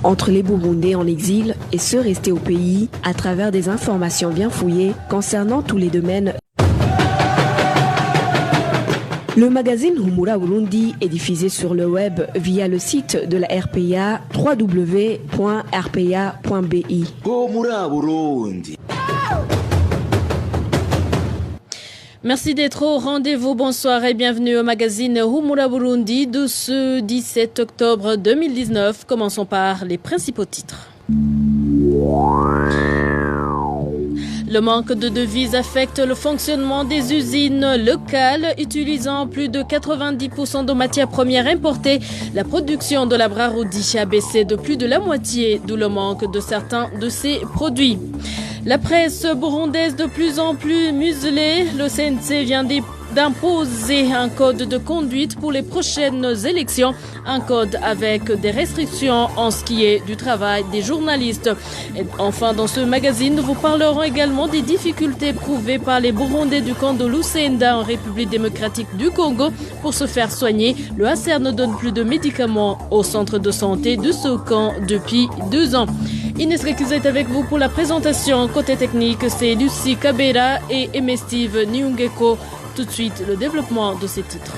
entre les Burundais en exil et ceux restés au pays à travers des informations bien fouillées concernant tous les domaines. Le magazine Humura Burundi est diffusé sur le web via le site de la RPA www.rpa.bi. Humura Burundi. Merci d'être au rendez-vous. Bonsoir et bienvenue au magazine Humura Burundi de ce 17 octobre 2019. Commençons par les principaux titres. Le manque de devises affecte le fonctionnement des usines locales, utilisant plus de 90% de matières premières importées. La production de la Brarudi a baissé de plus de la moitié, d'où le manque de certains de ces produits. La presse burundaise de plus en plus muselée, le CNC vient d'imposer un code de conduite pour les prochaines élections, un code avec des restrictions en ce qui est du travail des journalistes. Et enfin, dans ce magazine, nous vous parlerons également des difficultés éprouvées par les Burundais du camp de Lusenda en République démocratique du Congo pour se faire soigner. Le HCR ne donne plus de médicaments au centre de santé de ce camp depuis 2 ans. Inès Rekiza est avec vous pour la présentation. Côté technique, c'est Lucie Kabera et Aimé Steve Nyungeko. Tout de suite, le développement de ces titres.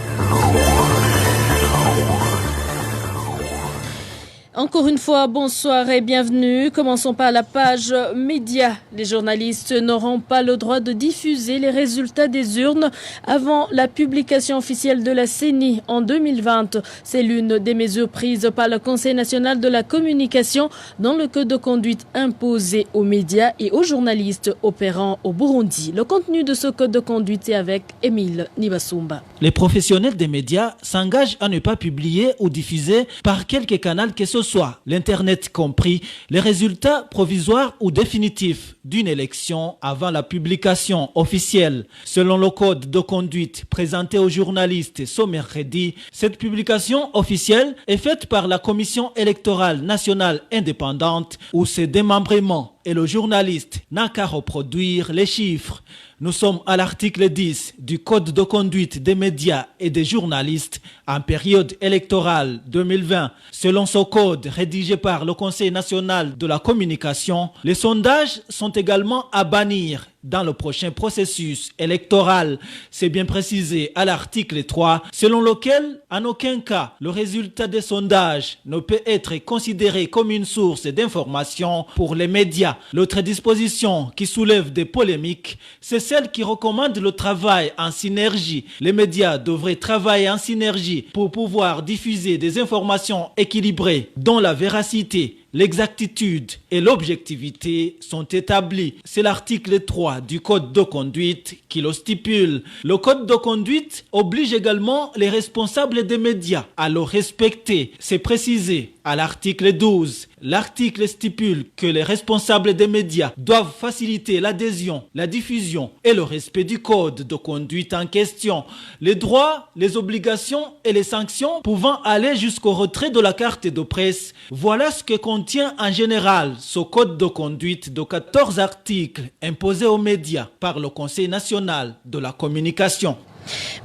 Encore une fois, bonsoir et bienvenue. Commençons par la page médias. Les journalistes n'auront pas le droit de diffuser les résultats des urnes avant la publication officielle de la CENI en 2020. C'est l'une des mesures prises par le Conseil national de la communication dans le code de conduite imposé aux médias et aux journalistes opérant au Burundi. Le contenu de ce code de conduite est avec Émile Nibasumba. Les professionnels des médias s'engagent à ne pas publier ou diffuser par quelque canal que ce soit, l'Internet compris, les résultats provisoires ou définitifs d'une élection avant la publication officielle. Selon le code de conduite présenté aux journalistes ce mercredi, cette publication officielle est faite par la Commission électorale nationale indépendante où ses démembrements et le journaliste n'a qu'à reproduire les chiffres. Nous sommes à l'article 10 du Code de conduite des médias et des journalistes en période électorale 2020. Selon ce code rédigé par le Conseil national de la communication, les sondages sont également à bannir dans le prochain processus électoral. C'est bien précisé à l'article 3, selon lequel, en aucun cas, le résultat des sondages ne peut être considéré comme une source d'information pour les médias. L'autre disposition qui soulève des polémiques, c'est celle qui recommande le travail en synergie. Les médias devraient travailler en synergie pour pouvoir diffuser des informations équilibrées dont la véracité, l'exactitude et l'objectivité sont établies. C'est l'article 3 du Code de conduite qui le stipule. Le Code de conduite oblige également les responsables des médias à le respecter. C'est précisé à l'article 12. L'article stipule que les responsables des médias doivent faciliter l'adhésion, la diffusion et le respect du code de conduite en question. Les droits, les obligations et les sanctions pouvant aller jusqu'au retrait de la carte de presse. Voilà ce que contient en général ce code de conduite de 14 articles imposés aux médias par le Conseil national de la communication.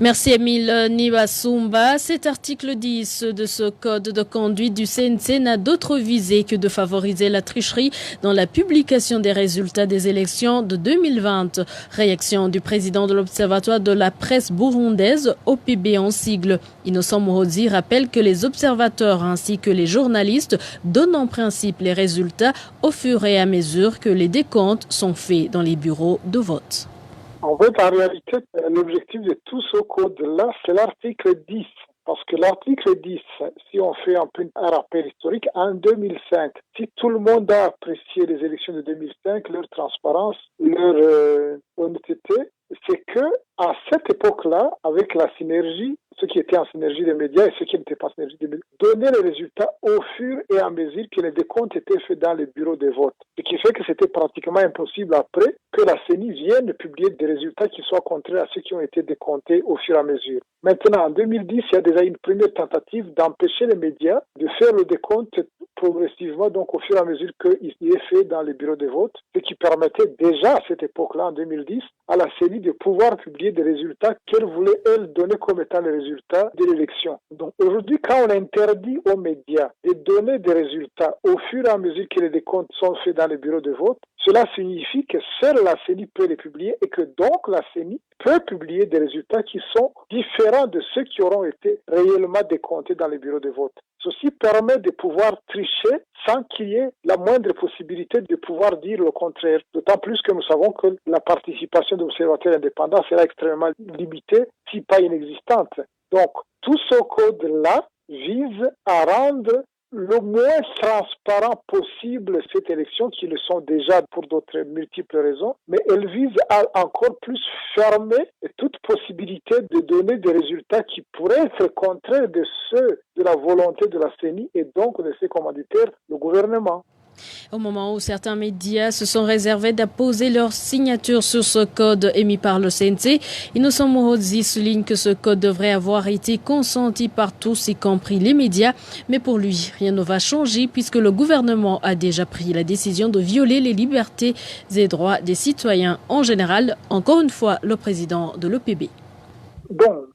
Merci Émile Nibasumba. Cet article 10 de ce code de conduite du CNC n'a d'autre visée que de favoriser la tricherie dans la publication des résultats des élections de 2020. Réaction du président de l'Observatoire de la presse burundaise, OPB en sigle. Innocent Mourozi rappelle que les observateurs ainsi que les journalistes donnent en principe les résultats au fur et à mesure que les décomptes sont faits dans les bureaux de vote. En fait, en réalité, l'objectif de tout ce code-là, c'est l'article 10. Parce que l'article 10, si on fait un peu un rappel historique, en 2005, si tout le monde a apprécié les élections de 2005, leur transparence, leur honnêteté, c'est que à cette époque-là, avec la synergie, ce qui était en synergie des médias et ce qui n'était pas en synergie des médias, donner les résultats au fur et à mesure que les décomptes étaient faits dans les bureaux de vote. Ce qui fait que c'était pratiquement impossible après que la CENI vienne publier des résultats qui soient contraires à ceux qui ont été décomptés au fur et à mesure. Maintenant, en 2010, il y a déjà une première tentative d'empêcher les médias de faire le décompte progressivement, donc au fur et à mesure qu'il est fait dans les bureaux de vote, ce qui permettait déjà à cette époque-là, en 2010, à la CENI de pouvoir publier des résultats qu'elle voulait, elle, donner comme étant les résultats de l'élection. Donc aujourd'hui, quand on interdit aux médias de donner des résultats au fur et à mesure que les décomptes sont faits dans les bureaux de vote, cela signifie que seule la CENI peut les publier et que donc la CENI peut publier des résultats qui sont différents de ceux qui auront été réellement décomptés dans les bureaux de vote. Ceci permet de pouvoir tricher sans qu'il y ait la moindre possibilité de pouvoir dire le contraire. D'autant plus que nous savons que la participation d'observateurs indépendants sera extrêmement limitée, si pas inexistante. Donc, tout ce code-là vise à rendre le moins transparent possible cette élection, qui le sont déjà pour d'autres multiples raisons, mais elle vise à encore plus fermer toute possibilité de donner des résultats qui pourraient être contraires de ceux de la volonté de la CENI et donc de ses commanditaires, le gouvernement. Au moment où certains médias se sont réservés d'apposer leur signature sur ce code émis par le CNC, Innocent Mohodzi souligne que ce code devrait avoir été consenti par tous, y compris les médias. Mais pour lui, rien ne va changer puisque le gouvernement a déjà pris la décision de violer les libertés et droits des citoyens en général. Encore une fois, le président de l'EPB. Bon,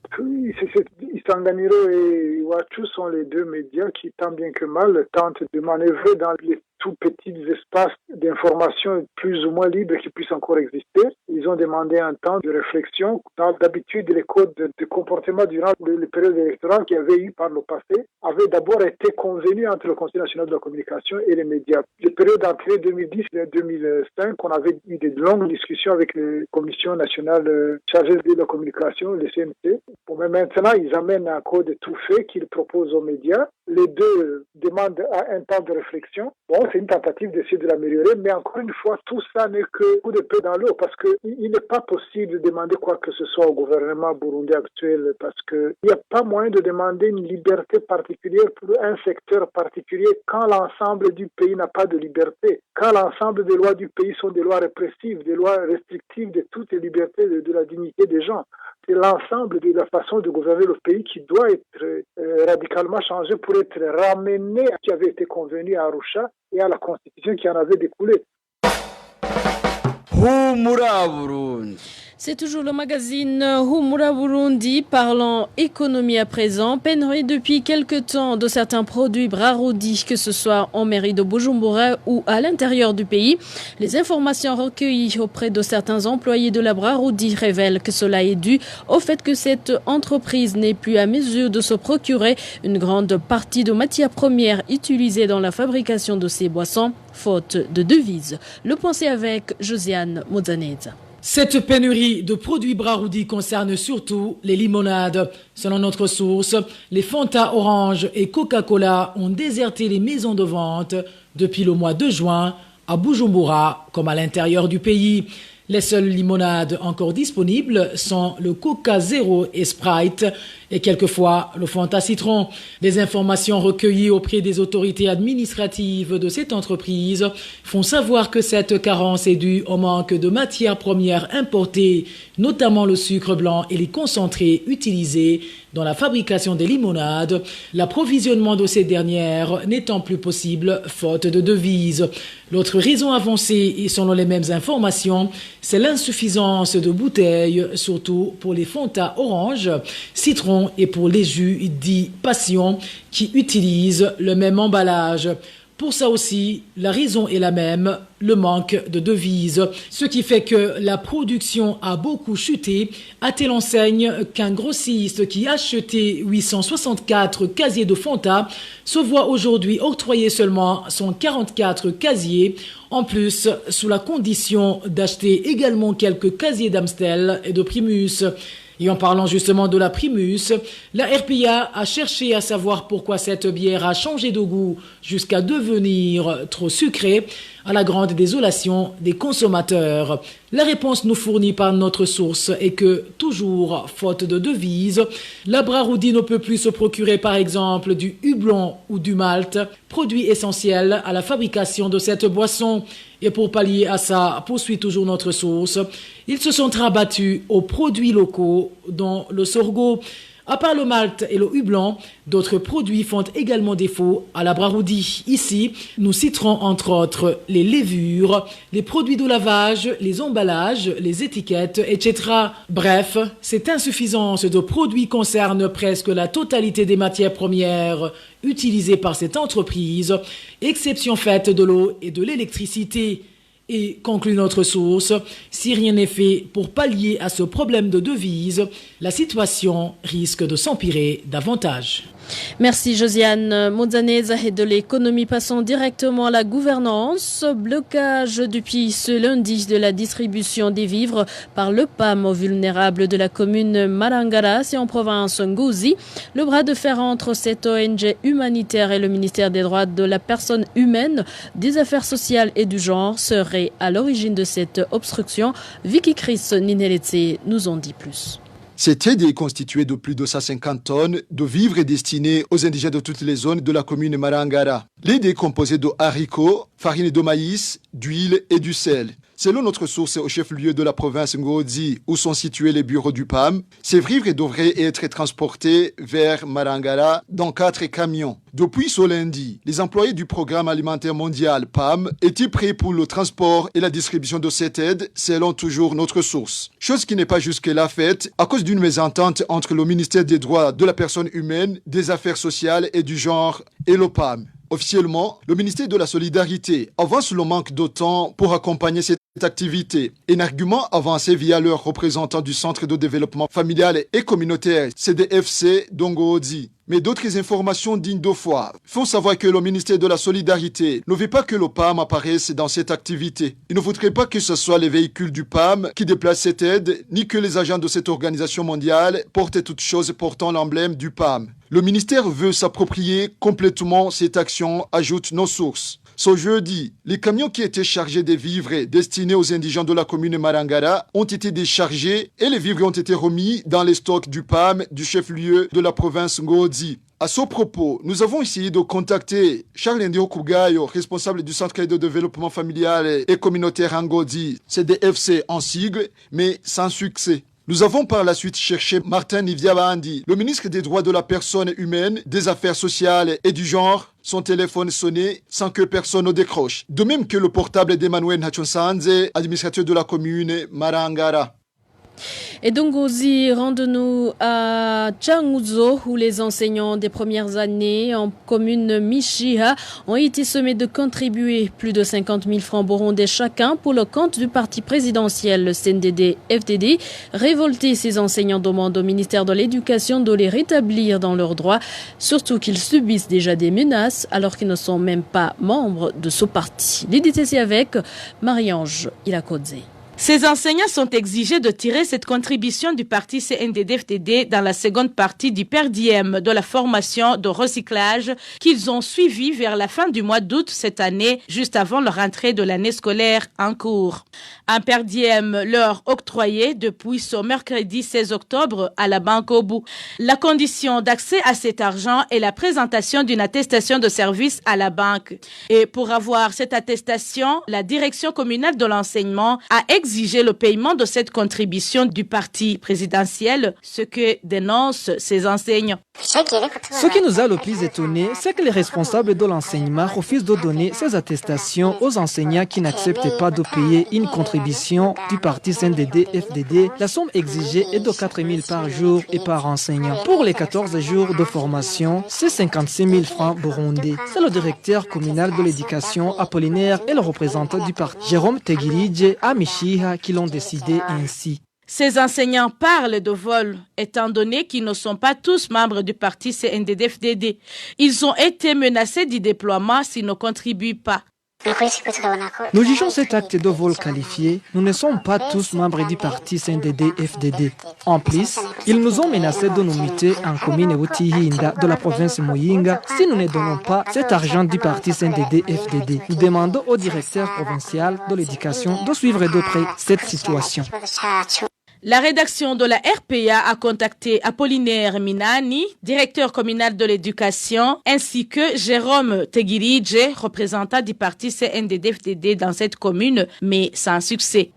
Isanganiro et Iwachu sont les deux médias qui, tant bien que mal, tentent de manœuvrer dans les tout petits espaces d'information plus ou moins libres qui puissent encore exister. Ils ont demandé un temps de réflexion. D'habitude, les codes de comportement durant les périodes électorales qu'il y avait eu par le passé avaient d'abord été convenus entre le Conseil national de la communication et les médias. Les périodes entre 2010 et 2005, on avait eu de longues discussions avec les commissions nationales chargées de la communication, les CNC. Bon, mais maintenant, ils amènent un code tout fait qu'ils proposent aux médias. Les deux demandent un temps de réflexion. Bon, c'est une tentative d'essayer de l'améliorer, mais encore une fois, tout ça n'est que coup d'épée dans l'eau, parce qu'il n'est pas possible de demander quoi que ce soit au gouvernement burundais actuel, parce qu'il n'y a pas moyen de demander une liberté particulière pour un secteur particulier quand l'ensemble du pays n'a pas de liberté, quand l'ensemble des lois du pays sont des lois répressives, des lois restrictives de toutes les libertés, de la dignité des gens. C'est l'ensemble de la façon de gouverner le pays qui doit être radicalement changé pour être ramené à ce qui avait été convenu à Arusha et à la Constitution qui en avait découlé. C'est toujours le magazine Humura Burundi, parlant économie à présent. Pénurie depuis quelques temps de certains produits Brarudi, que ce soit en mairie de Bujumbura ou à l'intérieur du pays. Les informations recueillies auprès de certains employés de la Brarudi révèlent que cela est dû au fait que cette entreprise n'est plus à mesure de se procurer une grande partie de matières premières utilisées dans la fabrication de ces boissons, faute de devises. Le point c'est avec Josiane Mozaneza. Cette pénurie de produits Brarudi concerne surtout les limonades. Selon notre source, les Fanta Orange et Coca-Cola ont déserté les maisons de vente depuis le mois de juin à Bujumbura comme à l'intérieur du pays. Les seules limonades encore disponibles sont le Coca Zero et Sprite et quelquefois le Fanta Citron. Des informations recueillies auprès des autorités administratives de cette entreprise font savoir que cette carence est due au manque de matières premières importées, notamment le sucre blanc et les concentrés utilisés dans la fabrication des limonades, l'approvisionnement de ces dernières n'étant plus possible faute de devises. L'autre raison avancée, et selon les mêmes informations, c'est l'insuffisance de bouteilles, surtout pour les Fanta Orange, Citron et pour les jus dits Passion qui utilisent le même emballage. Pour ça aussi, la raison est la même, le manque de devises. Ce qui fait que la production a beaucoup chuté, à telle enseigne qu'un grossiste qui achetait 864 casiers de Fanta se voit aujourd'hui octroyer seulement 144 casiers, en plus sous la condition d'acheter également quelques casiers d'Amstel et de Primus. Et en parlant justement de la Primus, la RPA a cherché à savoir pourquoi cette bière a changé de goût jusqu'à devenir trop sucrée, à la grande désolation des consommateurs. La réponse nous fournie par notre source est que, toujours faute de devises, la Brarudi ne peut plus se procurer par exemple du houblon ou du malt, produit essentiel à la fabrication de cette boisson. Et pour pallier à ça, poursuit toujours notre source, ils se sont rabattus aux produits locaux, dont le sorgho. À part le malt et le houblon, d'autres produits font également défaut à la Braroudi. Ici, nous citerons entre autres les levures, les produits de lavage, les emballages, les étiquettes, etc. Bref, cette insuffisance de produits concerne presque la totalité des matières premières utilisées par cette entreprise, exception faite de l'eau et de l'électricité. Et, conclut notre source, si rien n'est fait pour pallier à ce problème de devise, la situation risque de s'empirer davantage. Merci Josiane Mozanez. Et de l'économie, passons directement à la gouvernance. Blocage depuis ce lundi de la distribution des vivres par le PAM aux vulnérables de la commune Marangara, c'est en province Ngozi. Le bras de fer entre cette ONG humanitaire et le ministère des droits de la personne humaine, des affaires sociales et du genre serait à l'origine de cette obstruction. Vicky Chris Nineletse nous en dit plus. Cette aide est constituée de plus de 150 tonnes de vivres destinés aux indigènes de toutes les zones de la commune Marangara. L'aide est composée de haricots, farine de maïs, d'huile et du sel. Selon notre source au chef-lieu de la province Ngozi, où sont situés les bureaux du PAM, ces vivres devraient être transportés vers Marangara dans 4 camions. Depuis ce lundi, les employés du programme alimentaire mondial PAM étaient prêts pour le transport et la distribution de cette aide, selon toujours notre source. Chose qui n'est pas jusque-là faite à cause d'une mésentente entre le ministère des droits de la personne humaine, des affaires sociales et du genre et le PAM. Officiellement, le ministère de la Solidarité avance le manque de temps pour accompagner cette activité. Un argument avancé via leur représentant du Centre de développement familial et communautaire CDFC d'Ongozi. Mais d'autres informations dignes de foi font savoir que le ministère de la Solidarité ne veut pas que le PAM apparaisse dans cette activité. Il ne faudrait pas que ce soit les véhicules du PAM qui déplacent cette aide, ni que les agents de cette organisation mondiale portent toutes choses portant l'emblème du PAM. Le ministère veut s'approprier complètement cette action, ajoutent nos sources. Ce jeudi, les camions qui étaient chargés des vivres destinés aux indigents de la commune Marangara ont été déchargés et les vivres ont été remis dans les stocks du PAM du chef-lieu de la province Ngozi. À ce propos, nous avons essayé de contacter Charles Ndio Kugayo, responsable du Centre de développement familial et communautaire Ngozi, CDFC en sigle, mais sans succès. Nous avons par la suite cherché Martin Niviabandi, le ministre des droits de la personne humaine, des affaires sociales et du genre. Son téléphone sonnait sans que personne ne décroche. De même que le portable d'Emmanuel Hachonsanze, administrateur de la commune Marangara. Et donc aussi, rendons-nous à Changuzo, où les enseignants des premières années en commune Mishiha ont été sommés de contribuer plus de 50 000 francs burundais chacun pour le compte du parti présidentiel, le CNDD-FDD. Révoltés, ces enseignants demandent au ministère de l'Éducation de les rétablir dans leurs droits, surtout qu'ils subissent déjà des menaces alors qu'ils ne sont même pas membres de ce parti. L'IDTC avec Marie-Ange Ilakodze. Ces enseignants sont exigés de tirer cette contribution du parti CNDD-FDD dans la seconde partie du per diem de la formation de recyclage qu'ils ont suivi vers la fin du mois d'août cette année, juste avant leur rentrée de l'année scolaire en cours. Un per diem leur octroyé depuis ce mercredi 16 octobre à la Banque Obu. La condition d'accès à cet argent est la présentation d'une attestation de service à la banque. Et pour avoir cette attestation, la direction communale de l'enseignement a exigé le paiement de cette contribution du parti présidentiel, ce que dénoncent ces enseignants. Ce qui nous a le plus étonné, c'est que les responsables de l'enseignement refusent de donner ces attestations aux enseignants qui n'acceptent pas de payer une contribution du parti CNDD-FDD. La somme exigée est de 4 000 par jour et par enseignant. Pour les 14 jours de formation, c'est 56 000 francs burundais. C'est le directeur communal de l'éducation Apollinaire et le représentant du parti Jérôme Tegiridje à Mishiha qui l'ont décidé ainsi. Ces enseignants parlent de vol, étant donné qu'ils ne sont pas tous membres du parti CNDD-FDD. Ils ont été menacés du déploiement s'ils ne contribuent pas. Nous jugeons cet acte de vol qualifié. Nous ne sommes pas tous membres du parti CNDD-FDD. En plus, ils nous ont menacés de nous muter en commune Utihinda de la province Muyinga si nous ne donnons pas cet argent du parti CNDD-FDD. Nous demandons au directeur provincial de l'éducation de suivre de près cette situation. La rédaction de la RPA a contacté Apollinaire Minani, directeur communal de l'éducation, ainsi que Jérôme Tegiridje, représentant du parti CNDD-FDD dans cette commune, mais sans succès.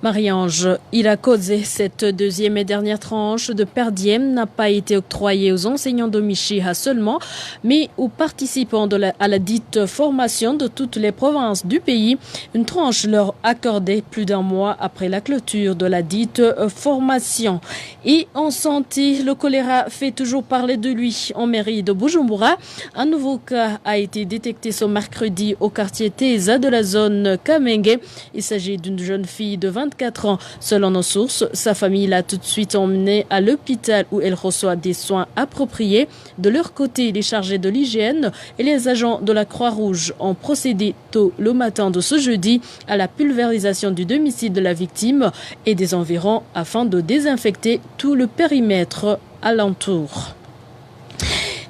Marie-Ange, il a causé cette deuxième et dernière tranche de per diem n'a pas été octroyée aux enseignants de Michiha seulement, mais aux participants à la dite formation de toutes les provinces du pays. Une tranche leur accordée plus d'un mois après la clôture de la dite formation. Et en santé, le choléra fait toujours parler de lui en mairie de Bujumbura. Un nouveau cas a été détecté ce mercredi au quartier Teza de la zone Kamenge. Il s'agit d'une jeune fille de 24 ans. Selon nos sources, sa famille l'a tout de suite emmenée à l'hôpital où elle reçoit des soins appropriés. De leur côté, les chargés de l'hygiène et les agents de la Croix-Rouge ont procédé tôt le matin de ce jeudi à la pulvérisation du domicile de la victime et des environs afin de désinfecter tout le périmètre alentour.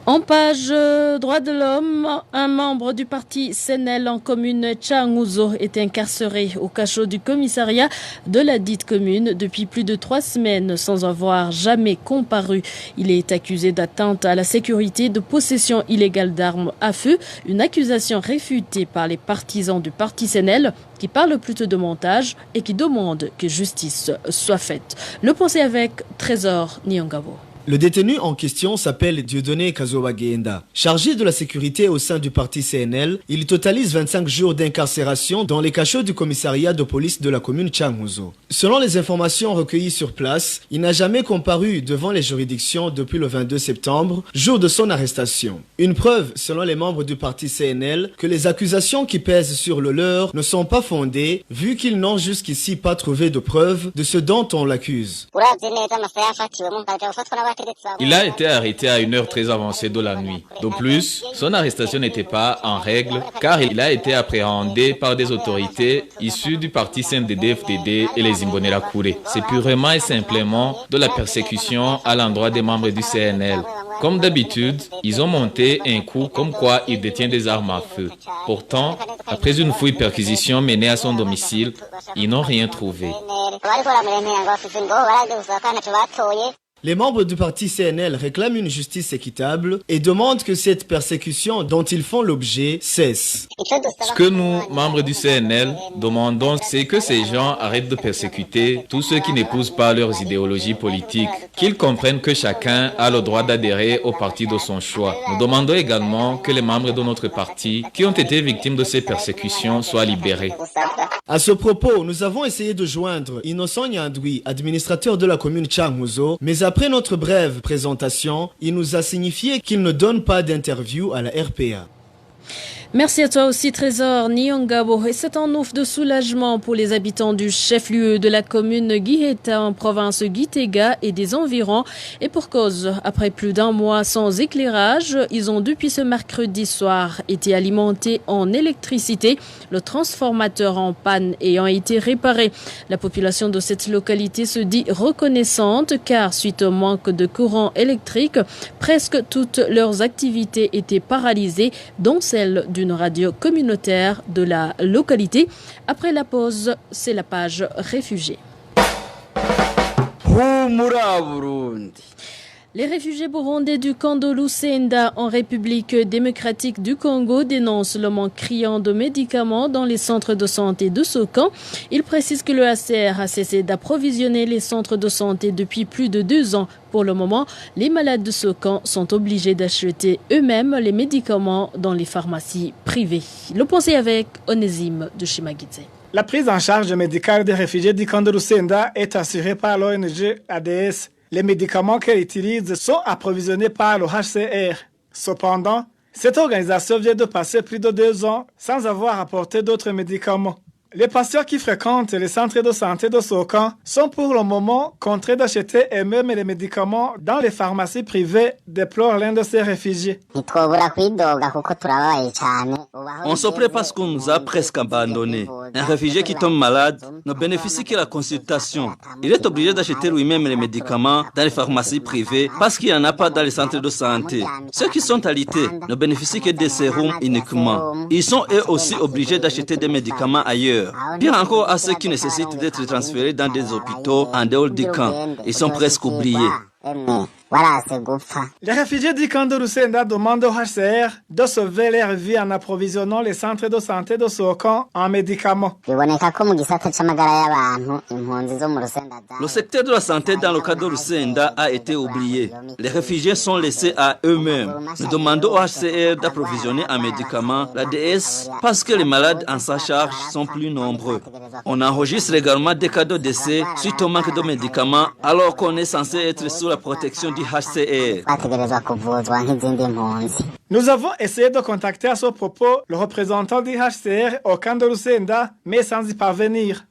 En page droits de l'homme, un membre du parti CNL en commune Changuzo est incarcéré au cachot du commissariat de la dite commune depuis plus de 3 semaines sans avoir jamais comparu. Il est accusé d'atteinte à la sécurité, de possession illégale d'armes à feu, une accusation réfutée par les partisans du parti CNL qui parlent plutôt de montage et qui demandent que justice soit faite. Le procès avec Trésor Nyongabo. Le détenu en question s'appelle Dieudonné Kazowagenda. Chargé de la sécurité au sein du parti CNL, il totalise 25 jours d'incarcération dans les cachots du commissariat de police de la commune Changuzo. Selon les informations recueillies sur place, il n'a jamais comparu devant les juridictions depuis le 22 septembre, jour de son arrestation. Une preuve, selon les membres du parti CNL, que les accusations qui pèsent sur le leur ne sont pas fondées, vu qu'ils n'ont jusqu'ici pas trouvé de preuves de ce dont on l'accuse. Il a été arrêté à une heure très avancée de la nuit. De plus, son arrestation n'était pas en règle car il a été appréhendé par des autorités issues du parti CNDD-FDD et les Imbonerakure. C'est purement et simplement de la persécution à l'endroit des membres du CNL. Comme d'habitude, ils ont monté un coup comme quoi il détient des armes à feu. Pourtant, après une fouille-perquisition menée à son domicile, ils n'ont rien trouvé. Les membres du parti CNL réclament une justice équitable et demandent que cette persécution dont ils font l'objet cesse. Ce que nous, membres du CNL, demandons, c'est que ces gens arrêtent de persécuter tous ceux qui n'épousent pas leurs idéologies politiques, qu'ils comprennent que chacun a le droit d'adhérer au parti de son choix. Nous demandons également que les membres de notre parti qui ont été victimes de ces persécutions soient libérés. À ce propos, nous avons essayé de joindre Innocent Nyandoui, administrateur de la commune Changuzo, mais après notre brève présentation, il nous a signifié qu'il ne donne pas d'interview à la RPA. Merci à toi aussi Trésor Nyongabo. Et c'est un ouf de soulagement pour les habitants du chef-lieu de la commune Giheta en province Gitega et des environs. Et pour cause, après plus d'un mois sans éclairage, ils ont depuis ce mercredi soir été alimentés en électricité, le transformateur en panne ayant été réparé. La population de cette localité se dit reconnaissante car suite au manque de courant électrique, presque toutes leurs activités étaient paralysées, dont celle d'une radio communautaire de la localité. Après la pause, c'est la page réfugiés. Les réfugiés burundais du camp de Lusenda en République démocratique du Congo dénoncent le manque criant de médicaments dans les centres de santé de ce camp. Ils précisent que le HCR a cessé d'approvisionner les centres de santé depuis plus de 2 ans. Pour le moment, les malades de ce camp sont obligés d'acheter eux-mêmes les médicaments dans les pharmacies privées. Le point c'est avec Onésime de Shimagidze. La prise en charge médicale des réfugiés du camp de Lusenda est assurée par l'ONG ADS. Les médicaments qu'elle utilise sont approvisionnés par le HCR. Cependant, cette organisation vient de passer plus de 2 ans sans avoir apporté d'autres médicaments. Les patients qui fréquentent les centres de santé de ce camp sont pour le moment contraints d'acheter eux-mêmes les médicaments dans les pharmacies privées, déplore l'un de ces réfugiés. On se plaît parce qu'on nous a presque abandonnés. Un réfugié qui tombe malade ne bénéficie que de la consultation. Il est obligé d'acheter lui-même les médicaments dans les pharmacies privées parce qu'il n'y en a pas dans les centres de santé. Ceux qui sont alités ne bénéficient que des sérums uniquement. Ils sont eux aussi obligés d'acheter des médicaments ailleurs. Pire encore à ceux qui nécessitent d'être transférés dans des hôpitaux en dehors du camp. Ils sont presque oubliés. Les réfugiés du camp de Rusenda demandent au HCR de sauver leur vie en approvisionnant les centres de santé de ce camp en médicaments. Le secteur de la santé dans le cas de Rusenda a été oublié. Les réfugiés sont laissés à eux-mêmes. Nous demandons au HCR d'approvisionner en médicaments la DS parce que les malades en sa charge sont plus nombreux. On enregistre également des cas de décès suite au manque de médicaments alors qu'on est censé être sous la protection du HCR. Nous avons essayé de contacter à ce propos le représentant du HCR au camp de Rusenda, mais sans y parvenir.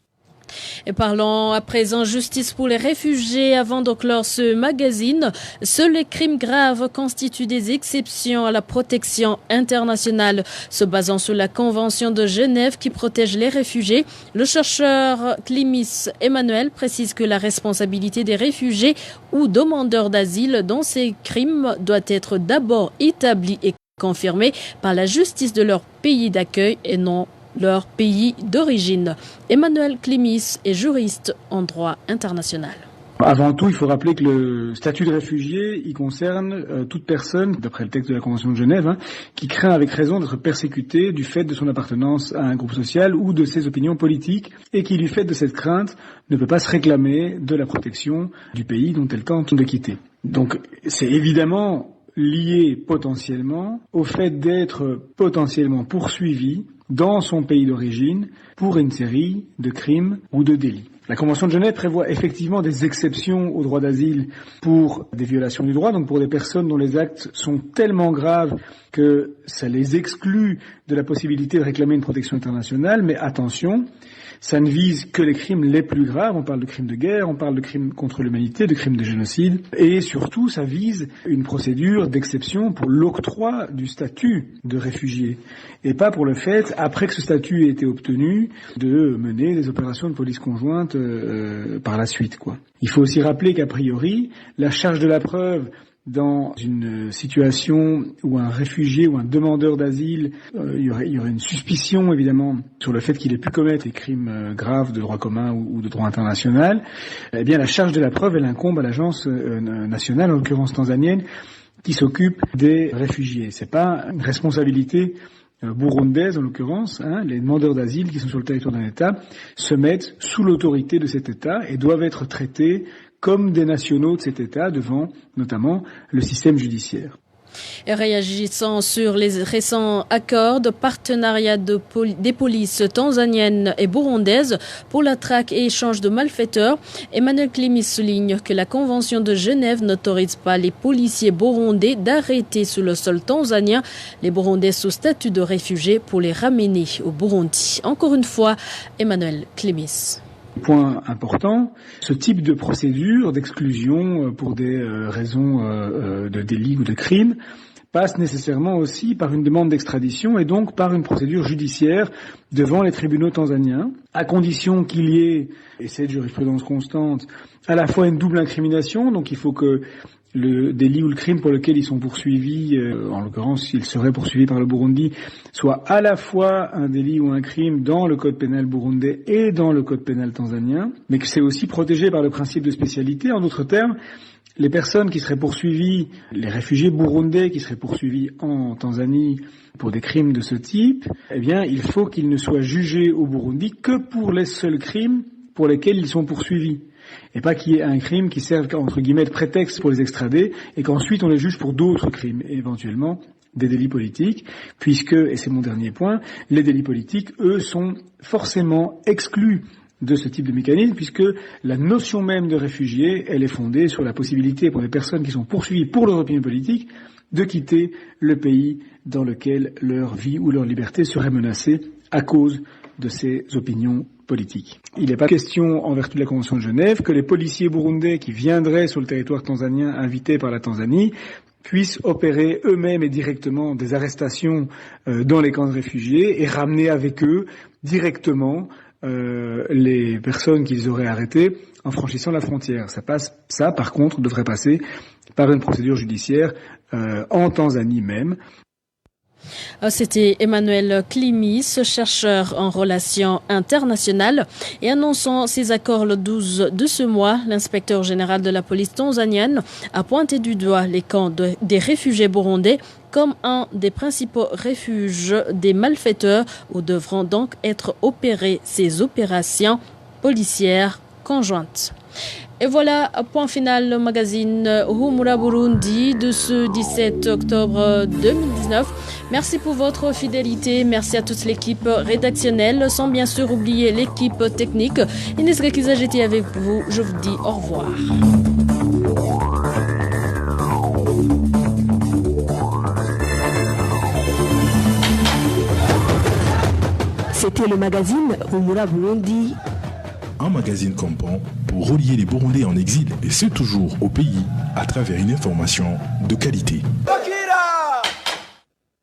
Et parlons à présent justice pour les réfugiés. Avant de clore ce magazine, seuls les crimes graves constituent des exceptions à la protection internationale. Se basant sur la Convention de Genève qui protège les réfugiés, le chercheur Klimis Emmanuel précise que la responsabilité des réfugiés ou demandeurs d'asile dans ces crimes doit être d'abord établie et confirmée par la justice de leur pays d'accueil et non leur pays d'origine. Emmanuel Klimis est juriste en droit international. Avant tout, il faut rappeler que le statut de réfugié, il concerne toute personne, d'après le texte de la Convention de Genève, qui craint avec raison d'être persécutée du fait de son appartenance à un groupe social ou de ses opinions politiques, et qui, du fait de cette crainte, ne peut pas se réclamer de la protection du pays dont elle tente de quitter. Donc, c'est évidemment lié potentiellement au fait d'être potentiellement poursuivi dans son pays d'origine pour une série de crimes ou de délits. La Convention de Genève prévoit effectivement des exceptions au droit d'asile pour des violations du droit, donc pour des personnes dont les actes sont tellement graves que ça les exclut de la possibilité de réclamer une protection internationale, mais attention, ça ne vise que les crimes les plus graves, on parle de crimes de guerre, on parle de crimes contre l'humanité, de crimes de génocide, et surtout ça vise une procédure d'exception pour l'octroi du statut de réfugié, et pas pour le fait, après que ce statut ait été obtenu, de mener des opérations de police conjointe par la suite, quoi. Il faut aussi rappeler qu'a priori, la charge de la preuve dans une situation où un réfugié ou un demandeur d'asile, il y aurait une suspicion évidemment sur le fait qu'il ait pu commettre des crimes graves de droit commun ou de droit international, eh bien la charge de la preuve elle incombe à l'agence nationale, en l'occurrence tanzanienne, qui s'occupe des réfugiés. C'est pas une responsabilité burundaise en l'occurrence, les demandeurs d'asile qui sont sur le territoire d'un État se mettent sous l'autorité de cet État et doivent être traités comme des nationaux de cet État devant notamment le système judiciaire. Et réagissant sur les récents accords de partenariat des polices tanzaniennes et burundaises pour la traque et échange de malfaiteurs, Emmanuel Klimis souligne que la Convention de Genève n'autorise pas les policiers burundais d'arrêter sur le sol tanzanien les Burundais sous statut de réfugiés pour les ramener au Burundi. Encore une fois, Emmanuel Klimis. Point important, ce type de procédure d'exclusion pour des raisons de délit ou de crime passe nécessairement aussi par une demande d'extradition et donc par une procédure judiciaire devant les tribunaux tanzaniens, à condition qu'il y ait, et c'est de jurisprudence constante, à la fois une double incrimination, donc il faut que le délit ou le crime pour lequel ils sont poursuivis, en l'occurrence s'ils seraient poursuivis par le Burundi, soit à la fois un délit ou un crime dans le code pénal burundais et dans le code pénal tanzanien, mais que c'est aussi protégé par le principe de spécialité. En d'autres termes, les personnes qui seraient poursuivies, les réfugiés burundais qui seraient poursuivis en Tanzanie pour des crimes de ce type, eh bien, il faut qu'ils ne soient jugés au Burundi que pour les seuls crimes pour lesquels ils sont poursuivis. Et pas qu'il y ait un crime qui serve, entre guillemets, de prétexte pour les extrader, et qu'ensuite on les juge pour d'autres crimes, et éventuellement des délits politiques, puisque, et c'est mon dernier point, les délits politiques, eux, sont forcément exclus de ce type de mécanisme, puisque la notion même de réfugié, elle est fondée sur la possibilité pour des personnes qui sont poursuivies pour leur opinion politique de quitter le pays dans lequel leur vie ou leur liberté serait menacée à cause de ces opinions politiques. Il n'est pas question, en vertu de la Convention de Genève, que les policiers burundais qui viendraient sur le territoire tanzanien invités par la Tanzanie puissent opérer eux-mêmes et directement des arrestations dans les camps de réfugiés et ramener avec eux directement les personnes qu'ils auraient arrêtées en franchissant la frontière. Ça, par contre, devrait passer par une procédure judiciaire en Tanzanie même. C'était Emmanuel Klimis, chercheur en relations internationales. Et annonçant ses accords le 12 de ce mois, l'inspecteur général de la police tanzanienne a pointé du doigt les camps des réfugiés burundais comme un des principaux refuges des malfaiteurs où devront donc être opérées ces opérations policières conjointes. Et voilà, point final, le magazine Humura Burundi de ce 17 octobre 2019. Merci pour votre fidélité. Merci à toute l'équipe rédactionnelle, sans bien sûr oublier l'équipe technique. Inès Gakiza, j'étais avec vous. Je vous dis au revoir. C'était le magazine Humura Burundi. Un magazine comprend pour relier les Burundais en exil, et ce toujours au pays, à travers une information de qualité.